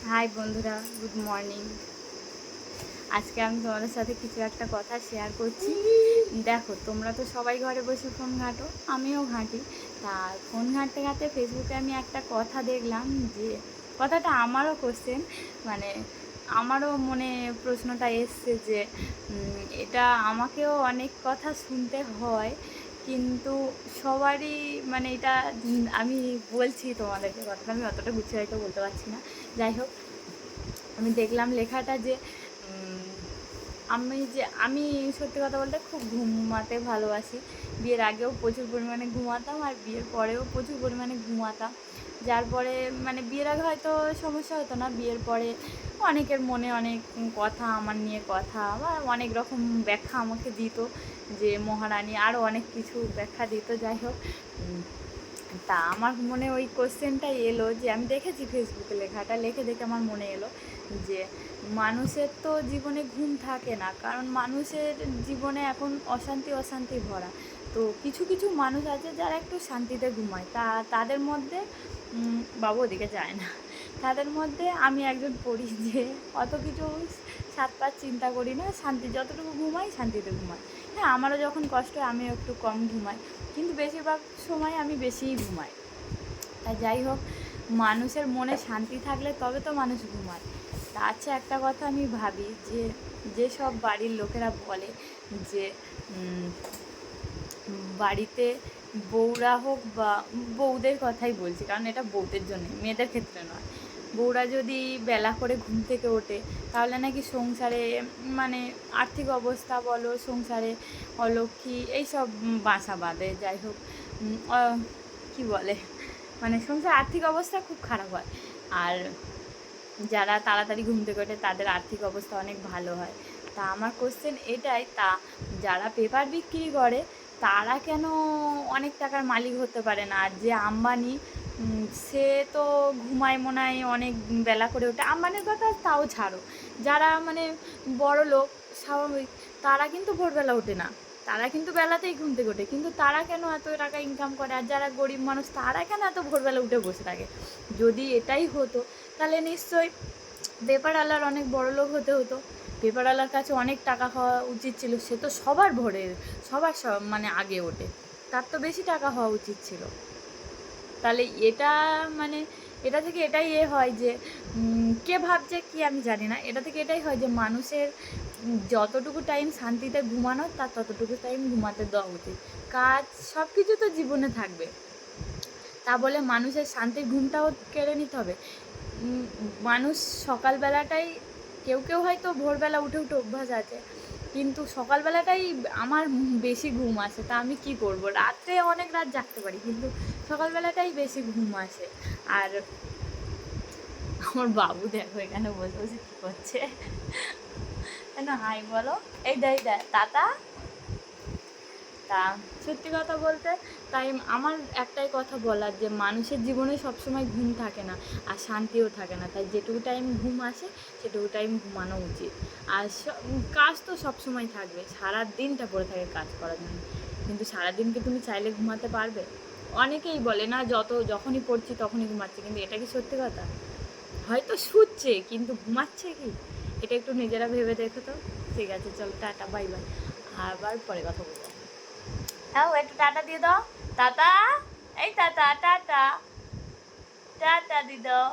High বন্ধুরা, good morning. আজকে আমি তোমাদের সাথে কিছু একটা কথা শেয়ার করছি। দেখো, তোমরা তো সবাই ঘরে বসে ফোন ঘাঁটো, আমিও ঘাঁটি। তা ফোন ঘাঁটতে ঘাঁটতে ফেসবুকে আমি একটা কথা দেখলাম, যে কথাটা আমারও কোশ্চেন, মানে আমারও মনে প্রশ্নটা এসছে যে এটা আমাকেও অনেক কথা শুনতে হয়, কিন্তু সবারই মানে এটা আমি বলছি তোমাদেরকে, কথাটা আমি অতটা গুছিয়ে হয়তো বলতে পারছি না। যাই হোক, আমি দেখলাম লেখাটা যে আমি সত্যি কথা বলতে খুব ঘুমাতে ভালোবাসি। বিয়ের আগেও প্রচুর পরিমাণে ঘুমাতাম, আর বিয়ের পরেও প্রচুর পরিমাণে ঘুমাতাম। যার পরে মানে বিয়ের আগে হয়তো সমস্যা হতো না, বিয়ের পরে অনেকের মনে অনেক কথা আমার নিয়ে কথা বা অনেক রকম ব্যাখ্যা আমাকে দিত, যে মহারানী আরও অনেক কিছু ব্যাখ্যা দিত। যাই হোক, তা আমার মনে ওই কোশ্চেনটাই এলো, যে আমি দেখেছি ফেসবুকে লেখাটা দেখে আমার মনে এলো যে মানুষের তো জীবনে ঘুম থাকে না, কারণ মানুষের জীবনে এখন অশান্তি ভরা। তো কিছু কিছু মানুষ আছে যারা একটু শান্তিতে ঘুমায়, তাদের মধ্যে বাবু ওদিকে যায় না, তাদের মধ্যে আমি একজন পড়ি, যে অত কিছু সাত পাঁচ চিন্তা করি না, যতটুকু ঘুমাই শান্তিতে ঘুমাই। হ্যাঁ, আমারও যখন কষ্ট হয় আমিও একটু কম ঘুমাই, কিন্তু বেশিরভাগ সময় আমি বেশিই ঘুমাই। তাই যাই হোক, মানুষের মনে শান্তি থাকলে তবে তো মানুষ ঘুমায়। তা আচ্ছা, একটা কথা আমি ভাবি, যে যেসব বাড়ির লোকেরা বলে যে বাড়িতে বউরা হোক বা বউদের কথাই বলছি, কারণ এটা বউদের জন্য, মেয়েদের ক্ষেত্রে নয়, বউরা যদি বেলা করে ঘুম থেকে ওঠে তাহলে নাকি সংসারে মানে আর্থিক অবস্থা বলো, সংসারে অলক্ষ্মী এইসব বাসা বাঁধে। যাই হোক, কী বলে, মানে সংসার আর্থিক অবস্থা খুব খারাপ হয়। আর যারা তাড়াতাড়ি ঘুম থেকে ওঠে তাদের আর্থিক অবস্থা অনেক ভালো হয়। তা আমার কোশ্চেন এটাই, তা যারা পেপার বিক্রি করে তারা কেন অনেক টাকার মালিক হতে পারে না? আর যে আম্বানি, সে তো ঘুমায় মনে হয় অনেক বেলা করে ওঠে। আম্বানির কথা তাও ছাড়ো, যারা মানে বড় লোক স্বাভাবিক, তারা কিন্তু ভোরবেলা ওঠে না, তারা কিন্তু বেলাতেই ঘুম থেকে ওঠে, কিন্তু তারা কেন এত টাকা ইনকাম করে? আর যারা গরিব মানুষ তারা কেন এত ভোরবেলা উঠে বসে থাকে? যদি এটাই হতো তাহলে নিশ্চয়ই পেপারওয়ালার অনেক বড় লোক হতে হতো, পেপারওয়ালার কাছে অনেক টাকা হওয়া উচিত ছিল, সে তো সবার সব মানে আগে ওঠে, তার তো বেশি টাকা হওয়া উচিত ছিল। তাহলে এটা মানে এটা থেকে এটাই হয় যে কে ভাবছে কি আমি জানি না, এটা থেকে এটাই হয় যে মানুষের যতটুকু টাইম শান্তিতে ঘুমানোর তার ততটুকু টাইম ঘুমাতে দেওয়া উচিত। কাজ সব কিছু তো জীবনে থাকবে, তা বলে মানুষের শান্তির ঘুমটাও কেড়ে নিতে হবে? মানুষ সকালবেলাটাই, কেউ কেউ হয়তো ভোরবেলা উঠে উঠে অভ্যাস আছে, কিন্তু সকালবেলাটাই আমার বেশি ঘুম আসে। তা আমি কি করব? রাত্রে অনেক রাত জাগতে পারি, কিন্তু সকালবেলাটাই বেশি ঘুম আসে। আর আমার বাবু দেখো এখানে বসে বসে কী করছে, কেন হাই বলো, এই দেয় তাতা। তা সত্যি কথা বলতে, তাই আমার একটাই কথা বলার, যে মানুষের জীবনে সবসময় ঘুম থাকে না, আর শান্তিও থাকে না। তাই যেটুকু টাইম ঘুম আসে সেটুকু টাইম ঘুমানো উচিত। আর কাজ তো সবসময় থাকবে, সারা দিনটা পড়ে থাকে কাজ করার জন্য, কিন্তু সারাদিন কি তুমি চাইলে ঘুমাতে পারবে? অনেকেই বলে না যখনই পড়ছি তখনই ঘুমাচ্ছে, কিন্তু এটা কি সত্যি কথা? হয়তো শুচ্ছে কিন্তু ঘুমাচ্ছে কি? এটা একটু নিজেরা ভেবে দেখো তো। ঠিক আছে, চলো টাটা, বাই বাই, আবার পরে কথা বলবো। দাও একটু টাটা দিয়ে দাও, টাটা, এই টাটা, টাটা, টাটা দিয়ে দাও।